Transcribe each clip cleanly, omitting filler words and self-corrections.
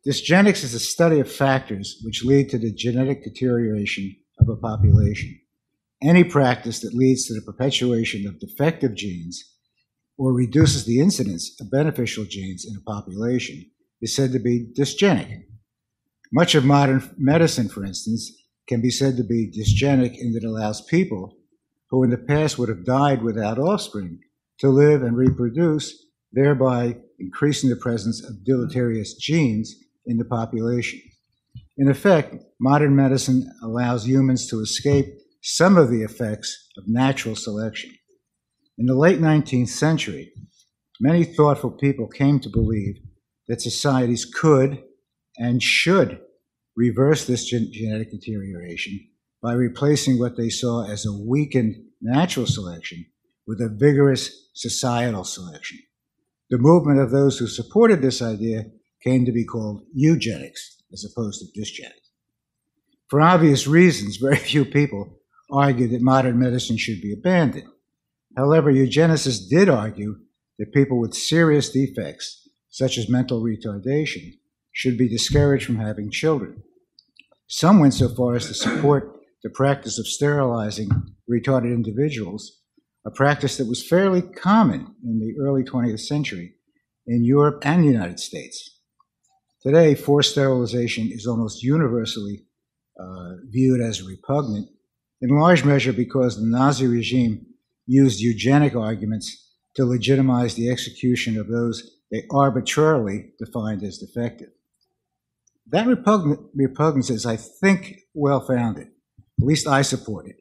Dysgenics is a study of factors which lead to the genetic deterioration of a population. Any practice that leads to the perpetuation of defective genes or reduces the incidence of beneficial genes in a population is said to be dysgenic. Much of modern medicine, for instance, can be said to be dysgenic in that it allows people who in the past would have died without offspring to live and reproduce, thereby increasing the presence of deleterious genes in the population. In effect, modern medicine allows humans to escape some of the effects of natural selection. In the late 19th century, many thoughtful people came to believe that societies could and should reverse this genetic deterioration by replacing what they saw as a weakened natural selection with a vigorous societal selection. The movement of those who supported this idea came to be called eugenics as opposed to dysgenics. For obvious reasons, very few people argued that modern medicine should be abandoned. However, eugenicists did argue that people with serious defects, such as mental retardation, should be discouraged from having children. Some went so far as to support the practice of sterilizing retarded individuals, a practice that was fairly common in the early 20th century in Europe and the United States. Today, forced sterilization is almost universally viewed as repugnant, in large measure because the Nazi regime used eugenic arguments to legitimize the execution of those they arbitrarily defined as defective. That repugnance is, I think, well-founded. At least I support it,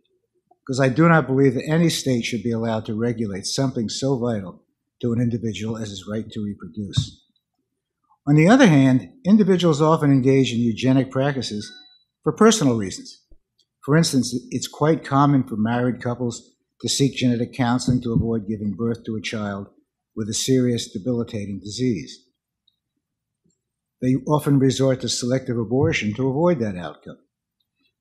because I do not believe that any state should be allowed to regulate something so vital to an individual as his right to reproduce. On the other hand, individuals often engage in eugenic practices for personal reasons. For instance, it's quite common for married couples to seek genetic counseling to avoid giving birth to a child with a serious, debilitating disease. They often resort to selective abortion to avoid that outcome.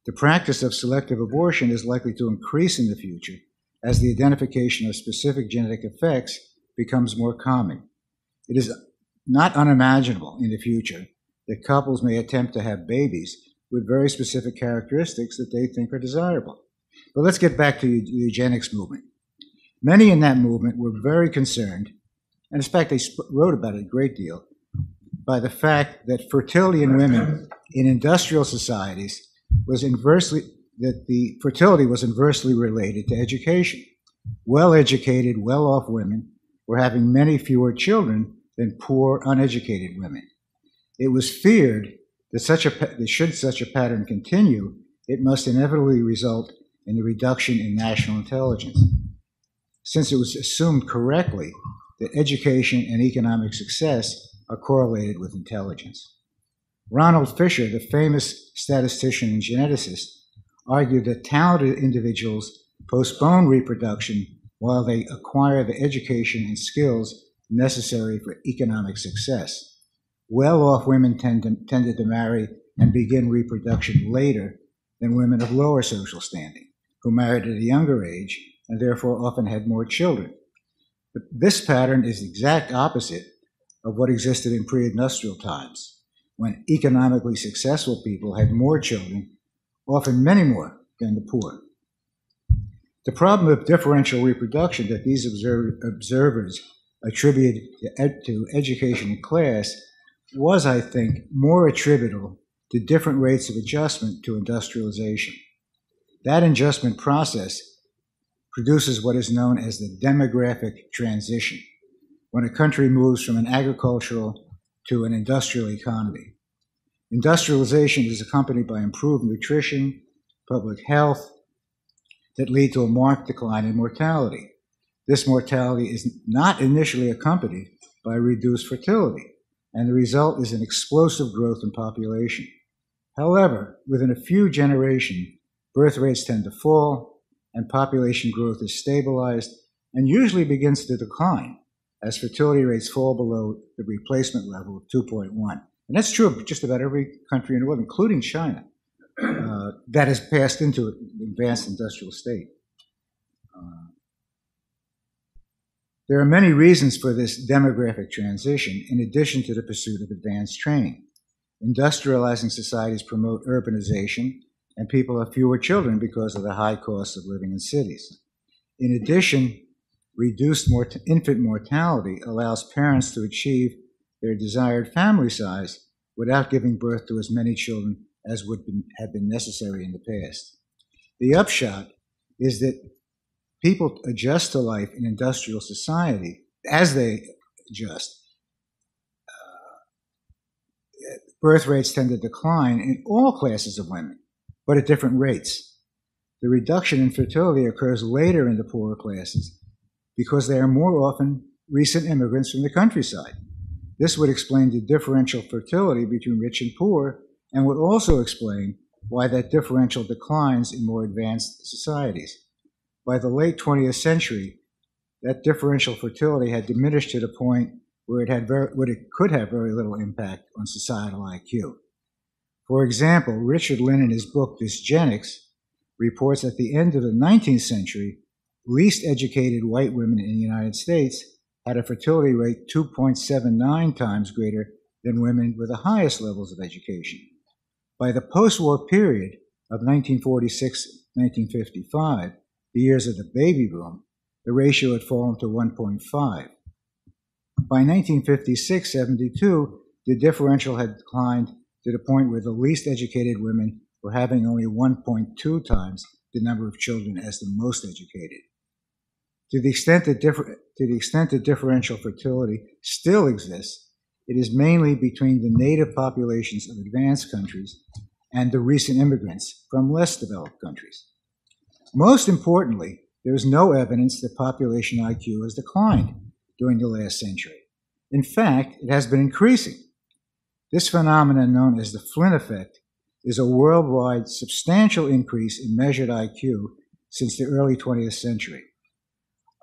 The practice of selective abortion is likely to increase in the future as the identification of specific genetic effects becomes more common. It is not unimaginable in the future that couples may attempt to have babies with very specific characteristics that they think are desirable. But let's get back to the eugenics movement. Many in that movement were very concerned, and in fact they wrote about it a great deal, by the fact that fertility in women in industrial societies was fertility was inversely related to education. Well-educated, well-off women were having many fewer children than poor, uneducated women. It was feared that should such a pattern continue, it must inevitably result in the reduction in national intelligence, since it was assumed correctly that education and economic success are correlated with intelligence. Ronald Fisher, the famous statistician and geneticist, argued that talented individuals postpone reproduction while they acquire the education and skills necessary for economic success. Well-off women tended to marry and begin reproduction later than women of lower social standing, who married at a younger age and therefore often had more children. But this pattern is the exact opposite of what existed in pre-industrial times, when economically successful people had more children, often many more than the poor. The problem of differential reproduction that these observers attributed to education and class was, I think, more attributable to different rates of adjustment to industrialization. That adjustment process produces what is known as the demographic transition, when a country moves from an agricultural to an industrial economy. Industrialization is accompanied by improved nutrition, public health, that lead to a marked decline in mortality. This mortality is not initially accompanied by reduced fertility, and the result is an explosive growth in population. However, within a few generations, birth rates tend to fall, and population growth is stabilized and usually begins to decline as fertility rates fall below the replacement level of 2.1. And that's true of just about every country in the world, including China, that has passed into an advanced industrial state. There are many reasons for this demographic transition, in addition to the pursuit of advanced training. Industrializing societies promote urbanization, and people have fewer children because of the high cost of living in cities. In addition, reduced infant mortality allows parents to achieve their desired family size without giving birth to as many children as would have been necessary in the past. The upshot is that people adjust to life in industrial society. As they adjust, birth rates tend to decline in all classes of women, but at different rates. The reduction in fertility occurs later in the poorer classes because they are more often recent immigrants from the countryside. This would explain the differential fertility between rich and poor, and would also explain why that differential declines in more advanced societies. By the late 20th century, that differential fertility had diminished to the point where it could have very little impact on societal IQ. For example, Richard Lynn, in his book Dysgenics, reports at the end of the 19th century, least educated white women in the United States had a fertility rate 2.79 times greater than women with the highest levels of education. By the post-war period of 1946-1955, the years of the baby boom, the ratio had fallen to 1.5. By 1956-72, the differential had declined to the point where the least educated women were having only 1.2 times the number of children as the most educated. To the extent that differential fertility still exists, it is mainly between the native populations of advanced countries and the recent immigrants from less developed countries. Most importantly, there is no evidence that population IQ has declined during the last century. In fact, it has been increasing. This phenomenon, known as the Flynn effect, is a worldwide substantial increase in measured IQ since the early 20th century.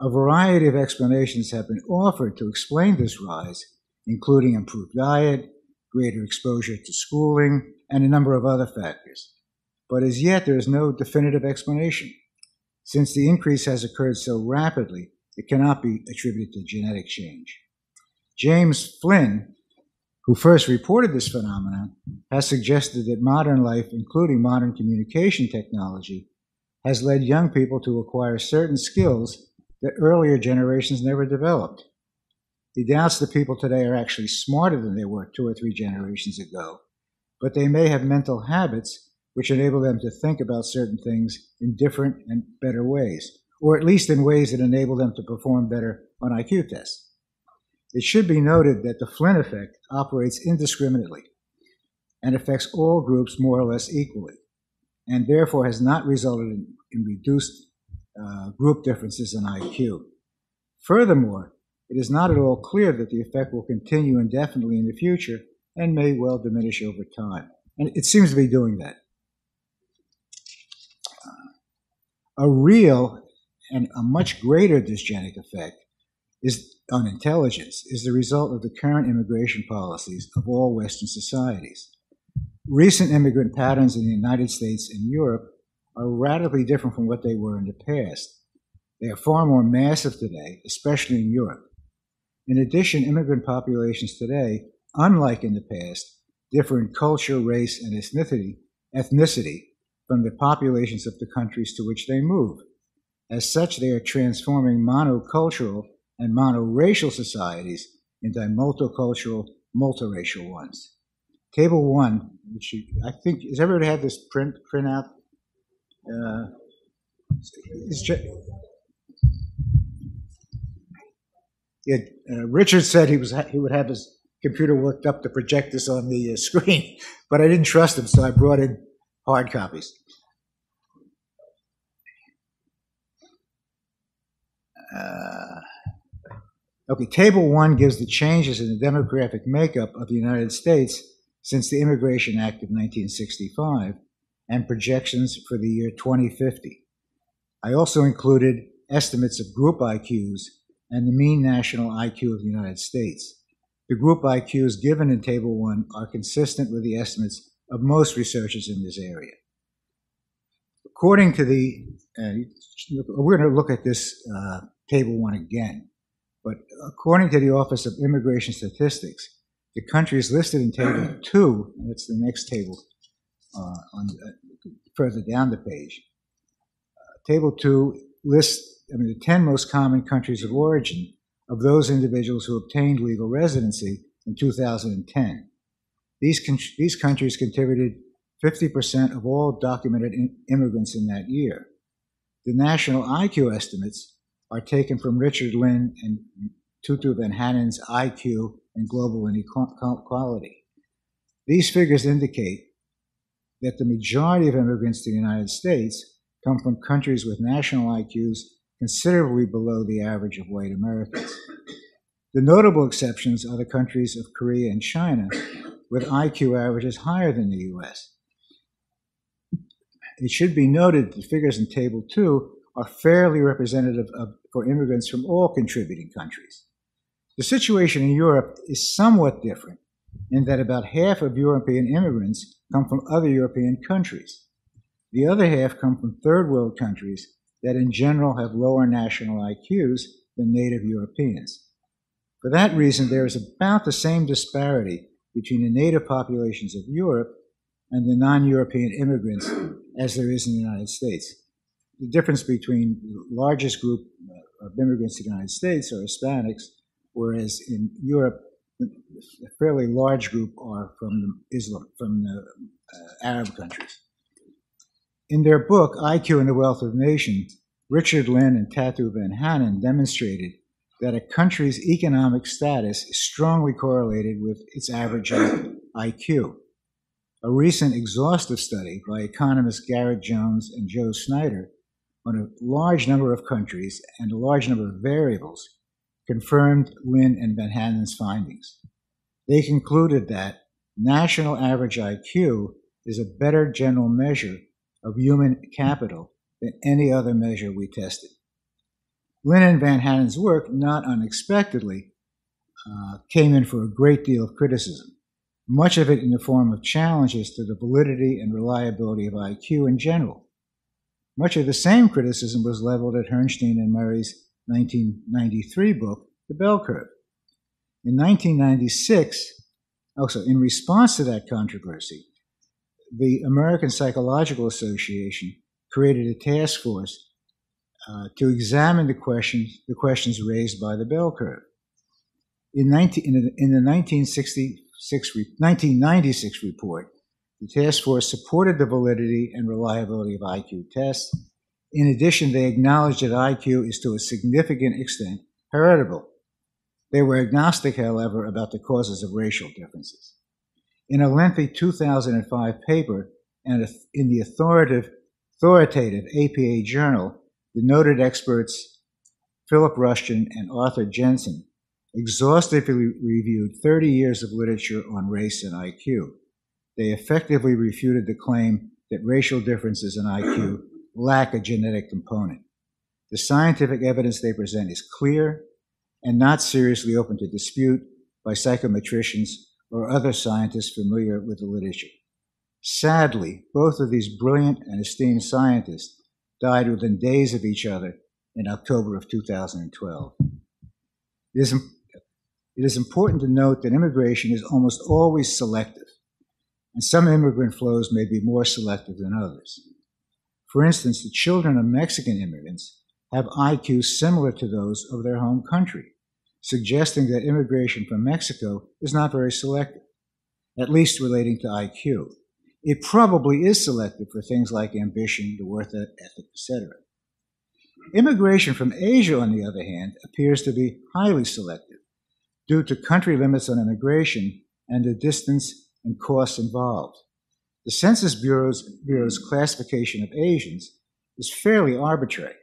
A variety of explanations have been offered to explain this rise, including improved diet, greater exposure to schooling, and a number of other factors. But as yet, there is no definitive explanation. Since the increase has occurred so rapidly, it cannot be attributed to genetic change. James Flynn, who first reported this phenomenon, has suggested that modern life, including modern communication technology, has led young people to acquire certain skills that earlier generations never developed. He doubts that people today are actually smarter than they were 2 or 3 generations ago, but they may have mental habits which enable them to think about certain things in different and better ways, or at least in ways that enable them to perform better on IQ tests. It should be noted that the Flynn effect operates indiscriminately and affects all groups more or less equally, and therefore has not resulted in reduced group differences in IQ. Furthermore, it is not at all clear that the effect will continue indefinitely in the future and may well diminish over time. And it seems to be doing that. A real and a much greater dysgenic effect on intelligence is the result of the current immigration policies of all Western societies. Recent immigrant patterns in the United States and Europe are radically different from what they were in the past. They are far more massive today, especially in Europe. In addition, immigrant populations today, unlike in the past, differ in culture, race, and ethnicity from the populations of the countries to which they move. As such, they are transforming monocultural and monoracial societies into multicultural, multiracial ones. Table 1, which I think, has everybody had this print out? Richard said he would have his computer worked up to project this on the screen, but I didn't trust him, so I brought in hard copies. Okay, Table 1 gives the changes in the demographic makeup of the United States since the Immigration Act of 1965 and projections for the year 2050. I also included estimates of group IQs and the mean national IQ of the United States. The group IQs given in Table 1 are consistent with the estimates of most researchers in this area. According to we're going to look at this Table 1 again, but according to the Office of Immigration Statistics, The countries listed in Table 2, and that's the next table further down the page. Table 2 lists the 10 most common countries of origin of those individuals who obtained legal residency in 2010. These countries contributed 50% of all documented immigrants in that year. The national IQ estimates are taken from Richard Lynn and Tutu Van Hanen's IQ and Global Inequality. These figures indicate that the majority of immigrants to the United States come from countries with national IQs considerably below the average of white Americans. The notable exceptions are the countries of Korea and China, with IQ averages higher than the U.S. It should be noted that the figures in Table 2 are fairly representative for immigrants from all contributing countries. The situation in Europe is somewhat different in that about half of European immigrants come from other European countries. The other half come from third world countries that in general have lower national IQs than native Europeans. For that reason, there is about the same disparity between the native populations of Europe and the non-European immigrants as there is in the United States. The difference between the largest group of immigrants to the United States are Hispanics, whereas in Europe, a fairly large group are from the Arab countries. In their book, IQ and the Wealth of Nations, Richard Lynn and Tutu Van Hanen demonstrated that a country's economic status is strongly correlated with its average IQ. A recent exhaustive study by economists Garrett Jones and Joe Snyder on a large number of countries and a large number of variables confirmed Lynn and Van Hanen's findings. They concluded that national average IQ is a better general measure of human capital than any other measure we tested. Lynn and Van Hanen's work, not unexpectedly, came in for a great deal of criticism, much of it in the form of challenges to the validity and reliability of IQ in general. Much of the same criticism was leveled at Herrnstein and Murray's 1993 book, The Bell Curve. In 1996, also in response to that controversy, the American Psychological Association created a task force to examine the questions raised by the Bell Curve. In the 1996 report, the task force supported the validity and reliability of IQ tests. In addition, they acknowledged that IQ is to a significant extent heritable. They were agnostic, however, about the causes of racial differences. In a lengthy 2005 paper and in the authoritative APA journal, the noted experts Philip Rushton and Arthur Jensen exhaustively reviewed 30 years of literature on race and IQ. They effectively refuted the claim that racial differences in IQ lack a genetic component. The scientific evidence they present is clear and not seriously open to dispute by psychometricians or other scientists familiar with the literature. Sadly, both of these brilliant and esteemed scientists died within days of each other in October of 2012. It is important to note that immigration is almost always selective, and some immigrant flows may be more selective than others. For instance, the children of Mexican immigrants have IQs similar to those of their home country, suggesting that immigration from Mexico is not very selective, at least relating to IQ. It probably is selective for things like ambition, the work ethic, etc. Immigration from Asia, on the other hand, appears to be highly selective due to country limits on immigration and the distance and costs involved. The Census Bureau's classification of Asians is fairly arbitrary.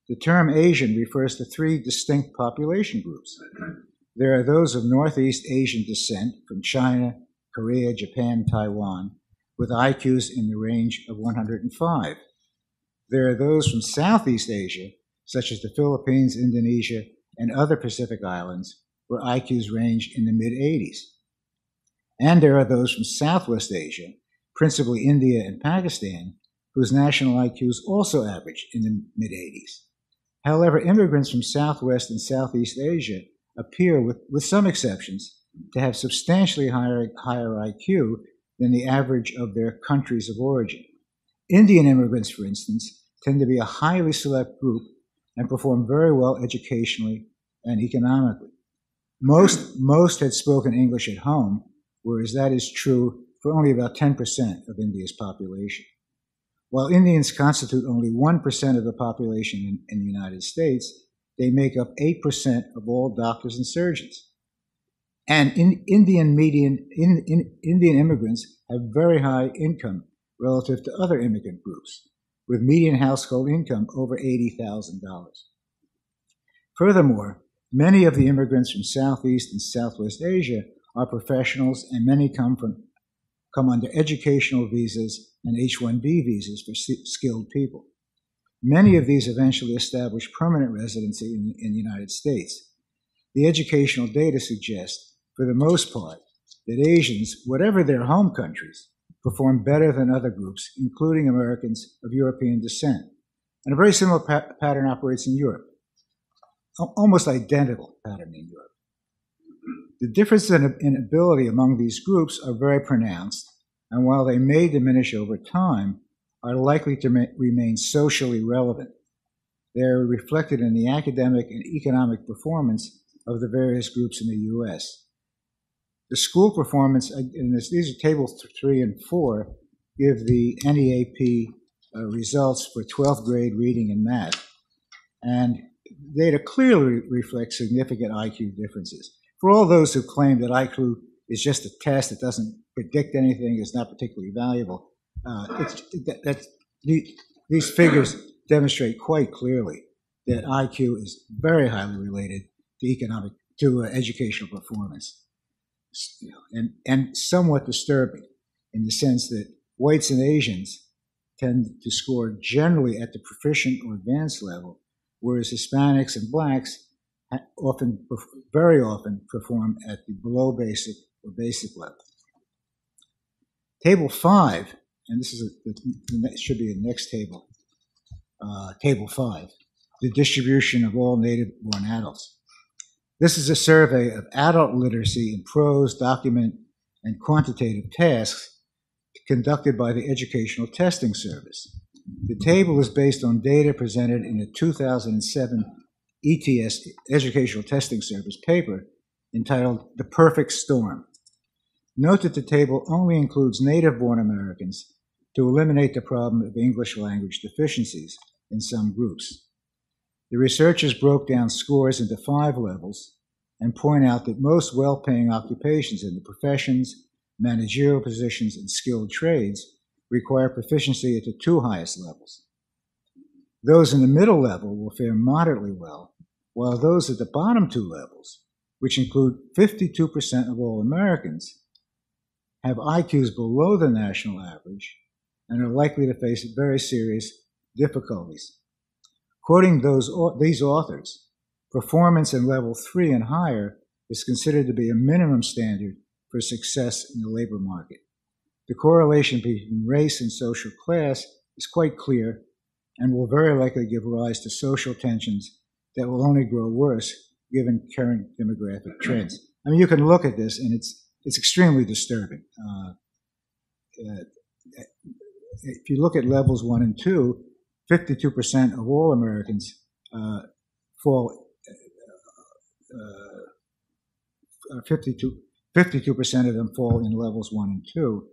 The term Asian refers to three distinct population groups. There are those of Northeast Asian descent from China, Korea, Japan, Taiwan, with IQs in the range of 105. There are those from Southeast Asia, such as the Philippines, Indonesia, and other Pacific islands, where IQs range in the mid-80s. And there are those from Southwest Asia, principally India and Pakistan, whose national IQs also average in the mid-80s. However, immigrants from Southwest and Southeast Asia appear, with some exceptions, to have substantially higher IQ than the average of their countries of origin. Indian immigrants, for instance, tend to be a highly select group and perform very well educationally and economically. Most had spoken English at home, whereas that is true for only about 10% of India's population. While Indians constitute only 1% of the population in the United States, they make up 8% of all doctors and surgeons. And Indian immigrants have very high income relative to other immigrant groups, with median household income over $80,000. Furthermore, many of the immigrants from Southeast and Southwest Asia are professionals, and many come under educational visas and H-1B visas for skilled people. Many of these eventually establish permanent residency in the United States. The educational data suggest, for the most part, that Asians, whatever their home countries, perform better than other groups, including Americans of European descent. And a very similar pattern operates in Europe. Almost identical pattern in Europe. The differences in ability among these groups are very pronounced, and while they may diminish over time, are likely to remain socially relevant. They are reflected in the academic and economic performance of the various groups in the U.S. The school performance, and these are tables 3 and 4, give the NEAP results for 12th grade reading and math, and data clearly reflect significant IQ differences. For all those who claim that IQ is just a test that doesn't predict anything, is not particularly valuable, these figures demonstrate quite clearly that IQ is very highly related to educational performance, and somewhat disturbing in the sense that whites and Asians tend to score generally at the proficient or advanced level, whereas Hispanics and blacks very often perform at the below basic or basic level. Table 5, and this should be the next table, Table 5, the distribution of all native-born adults. This is a survey of adult literacy in prose, document, and quantitative tasks conducted by the Educational Testing Service. The table is based on data presented in a 2007 ETS, Educational Testing Service paper entitled The Perfect Storm. Note that the table only includes native-born Americans to eliminate the problem of English language deficiencies in some groups. The researchers broke down scores into 5 levels and point out that most well-paying occupations in the professions, managerial positions, and skilled trades require proficiency at the 2 highest levels. Those in the middle level will fare moderately well, while those at the bottom 2 levels, which include 52% of all Americans, have IQs below the national average and are likely to face very serious difficulties. Quoting these authors, performance in level 3 and higher is considered to be a minimum standard for success in the labor market. The correlation between race and social class is quite clear and will very likely give rise to social tensions that will only grow worse given current demographic trends. I mean, you can look at this and it's extremely disturbing. If you look at levels 1 and 2, 52% of all Americans fall. 52% of them fall in levels 1 and 2,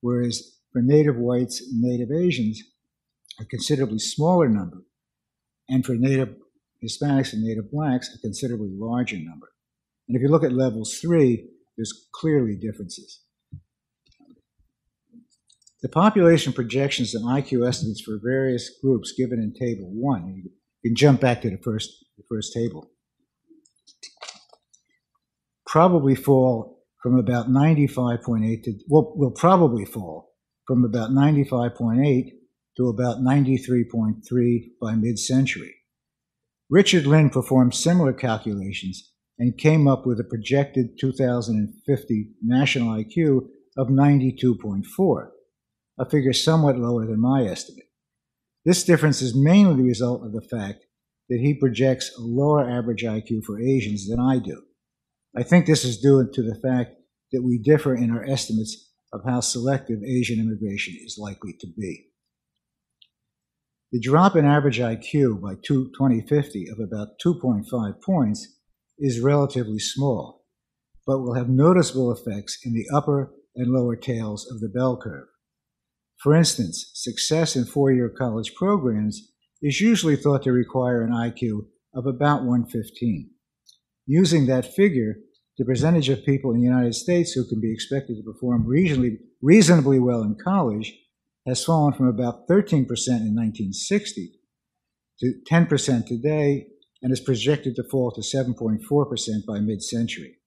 whereas for native whites and native Asians, a considerably smaller number, and for native Hispanics and native blacks, a considerably larger number. And if you look at levels 3, there's clearly differences. The population projections and IQ estimates for various groups given in Table 1, you can jump back to the first table, probably fall from about 95.8 to, will probably fall from about 95.8 to about 93.3 by mid-century. Richard Lynn performed similar calculations and came up with a projected 2050 national IQ of 92.4, a figure somewhat lower than my estimate. This difference is mainly the result of the fact that he projects a lower average IQ for Asians than I do. I think this is due to the fact that we differ in our estimates of how selective Asian immigration is likely to be. The drop in average IQ by 2050 of about 2.5 points is relatively small, but will have noticeable effects in the upper and lower tails of the bell curve. For instance, success in four-year college programs is usually thought to require an IQ of about 115. Using that figure, the percentage of people in the United States who can be expected to perform reasonably well in college has fallen from about 13% in 1960 to 10% today and is projected to fall to 7.4% by mid-century.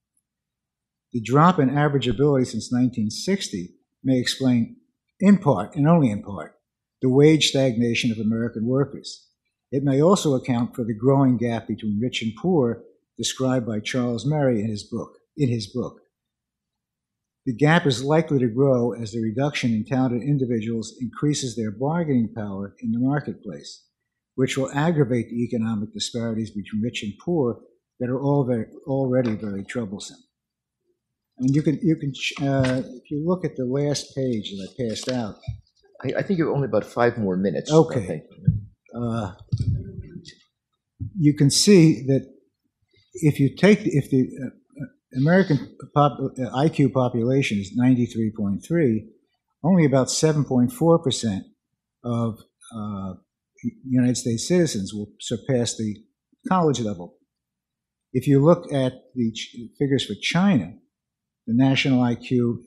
The drop in average ability since 1960 may explain, in part, and only in part, the wage stagnation of American workers. It may also account for the growing gap between rich and poor described by Charles Murray in his book. The gap is likely to grow as the reduction in talented individuals increases their bargaining power in the marketplace, which will aggravate the economic disparities between rich and poor that are already very troublesome. And you can if you look at the last page that I passed out. I think you have only about 5 more minutes. Okay. You can see that if the American IQ population is 93.3, only about 7.4% of United States citizens will surpass the college level. If you look at the figures for China, the national IQ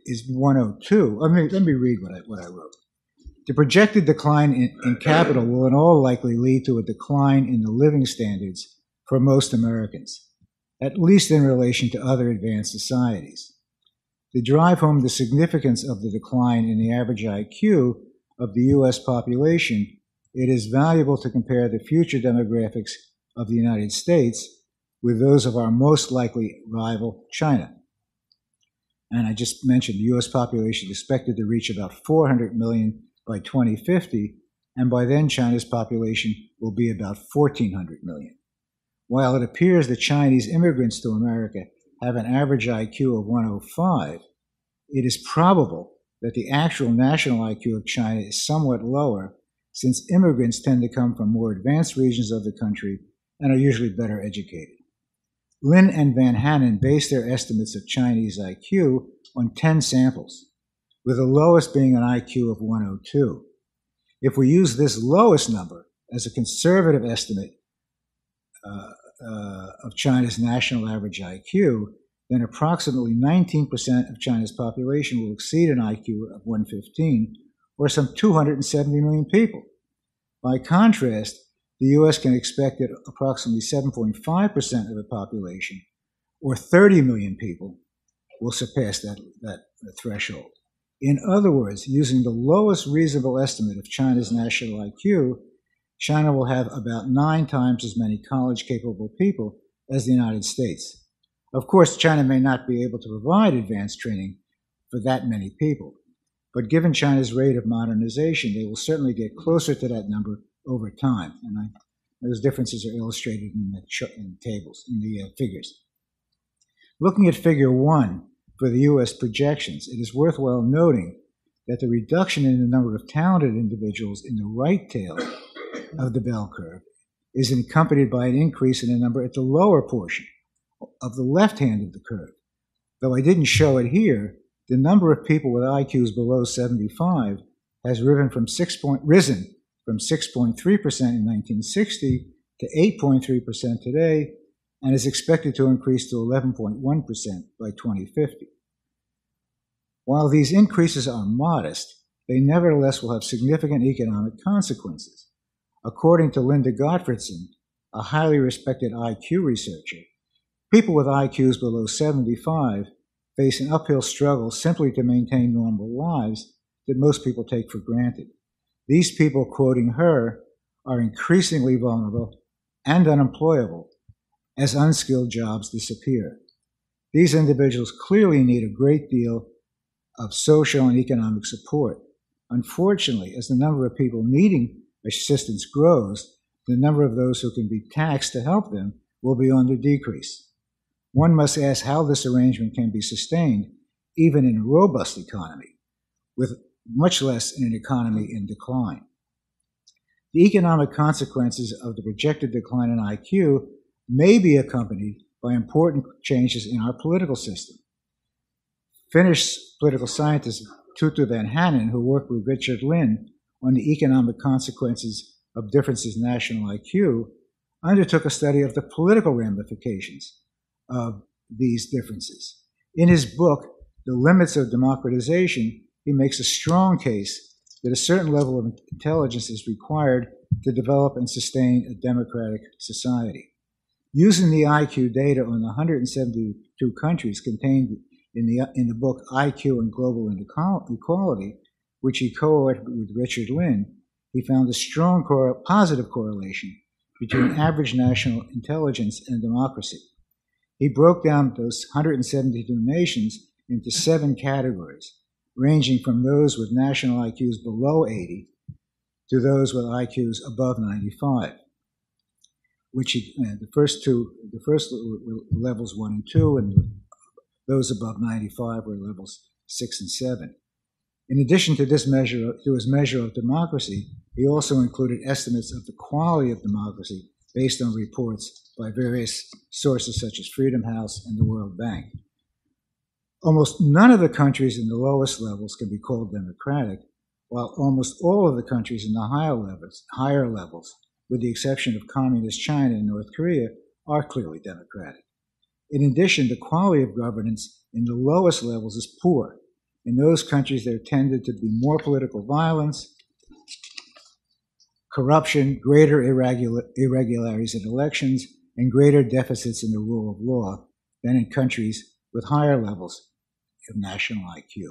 is 102. Let me read what I wrote. The projected decline in capital will in all likely lead to a decline in the living standards for most Americans, at least in relation to other advanced societies. To drive home the significance of the decline in the average IQ of the U.S. population, it is valuable to compare the future demographics of the United States with those of our most likely rival, China. And I just mentioned the U.S. population is expected to reach about 400 million by 2050, and by then China's population will be about 1,400 million. While it appears that Chinese immigrants to America have an average IQ of 105, it is probable that the actual national IQ of China is somewhat lower, since immigrants tend to come from more advanced regions of the country and are usually better educated. Lin and Van Hanen based their estimates of Chinese IQ on 10 samples, with the lowest being an IQ of 102. If we use this lowest number as a conservative estimate of China's national average IQ, then approximately 19% of China's population will exceed an IQ of 115, or some 270 million people. By contrast, the U.S. can expect that approximately 7.5% of the population, or 30 million people, will surpass that threshold. In other words, using the lowest reasonable estimate of China's national IQ, China will have about 9 times as many college-capable people as the United States. Of course, China may not be able to provide advanced training for that many people, but given China's rate of modernization, they will certainly get closer to that number over time. And those differences are illustrated in the tables, in the figures. Looking at Figure 1 for the U.S. projections, it is worthwhile noting that the reduction in the number of talented individuals in the right tail of the bell curve is accompanied by an increase in the number at the lower portion of the left hand of the curve. Though I didn't show it here, the number of people with IQs below 75 has risen from 6.3% in 1960 to 8.3% today, and is expected to increase to 11.1% by 2050. While these increases are modest, they nevertheless will have significant economic consequences. According to Linda Gottfredson, a highly respected IQ researcher, people with IQs below 75 face an uphill struggle simply to maintain normal lives that most people take for granted. These people, quoting her, are increasingly vulnerable and unemployable as unskilled jobs disappear. These individuals clearly need a great deal of social and economic support. Unfortunately, as the number of people needing assistance grows, the number of those who can be taxed to help them will be on the decrease. One must ask how this arrangement can be sustained, even in a robust economy, with much less in an economy in decline. The economic consequences of the projected decline in IQ may be accompanied by important changes in our political system. Finnish political scientist Tutu van Hanen, who worked with Richard Lynn on the economic consequences of differences in national IQ, undertook a study of the political ramifications of these differences. In his book, The Limits of Democratization, he makes a strong case that a certain level of intelligence is required to develop and sustain a democratic society. Using the IQ data on the 172 countries contained in the book IQ and Global Inequality, which he co-authored with Richard Lynn, he found a strong positive correlation between average national intelligence and democracy. He broke down those 172 nations into 7 categories, ranging from those with national IQs below 80 to those with IQs above 95. The first were levels 1 and 2, and those above 95 were levels 6 and 7. In addition to his measure of democracy, he also included estimates of the quality of democracy based on reports by various sources such as Freedom House and the World Bank. Almost none of the countries in the lowest levels can be called democratic, while almost all of the countries in the higher levels, with the exception of communist China and North Korea, are clearly democratic. In addition, the quality of governance in the lowest levels is poor. In those countries, there tended to be more political violence, corruption, greater irregularities in elections, and greater deficits in the rule of law than in countries with higher levels of national IQ.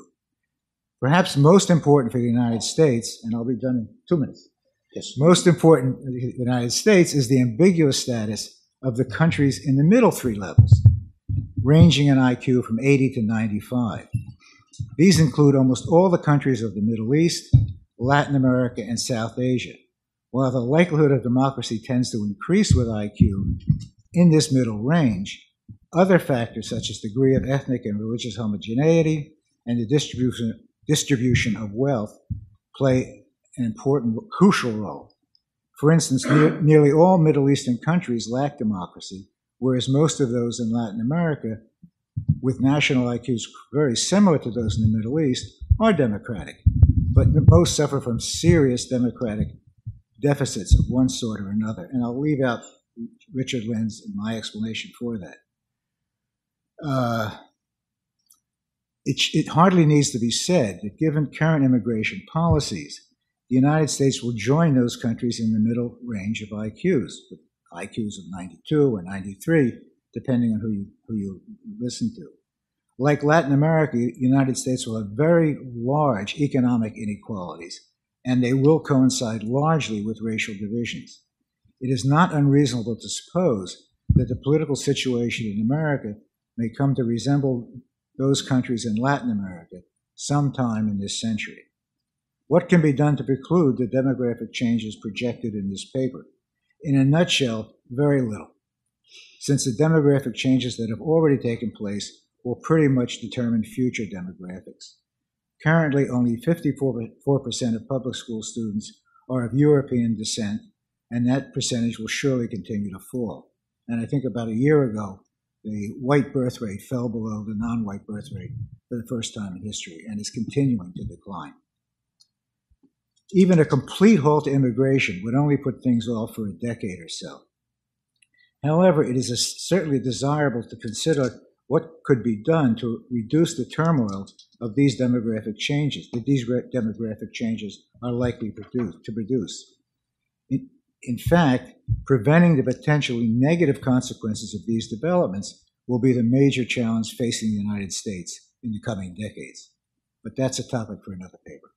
Perhaps most important for the United States, and I'll be done in 2 minutes. Yes. Most important for the United States is the ambiguous status of the countries in the middle 3 levels, ranging in IQ from 80 to 95. These include almost all the countries of the Middle East, Latin America, and South Asia. While the likelihood of democracy tends to increase with IQ in this middle range, other factors such as degree of ethnic and religious homogeneity and the distribution of wealth play an important, crucial role. For instance, nearly all Middle Eastern countries lack democracy, whereas most of those in Latin America, with national IQs very similar to those in the Middle East, are democratic, but most suffer from serious democratic deficits of one sort or another. And I'll leave out Richard Lynn's and my explanation for that. It hardly needs to be said that given current immigration policies, the United States will join those countries in the middle range of IQs, with IQs of 92 or 93, depending on who you listen to. Like Latin America, the United States will have very large economic inequalities, and they will coincide largely with racial divisions. It is not unreasonable to suppose that the political situation in America may come to resemble those countries in Latin America sometime in this century. What can be done to preclude the demographic changes projected in this paper? In a nutshell, very little, since the demographic changes that have already taken place will pretty much determine future demographics. Currently, only 54% of public school students are of European descent, and that percentage will surely continue to fall. And I think about a year ago, the white birth rate fell below the non-white birth rate for the first time in history and is continuing to decline. Even a complete halt to immigration would only put things off for a decade or so. However, it is certainly desirable to consider what could be done to reduce the turmoil of these demographic changes that these demographic changes are likely to produce. In fact, preventing the potentially negative consequences of these developments will be the major challenge facing the United States in the coming decades. But that's a topic for another paper.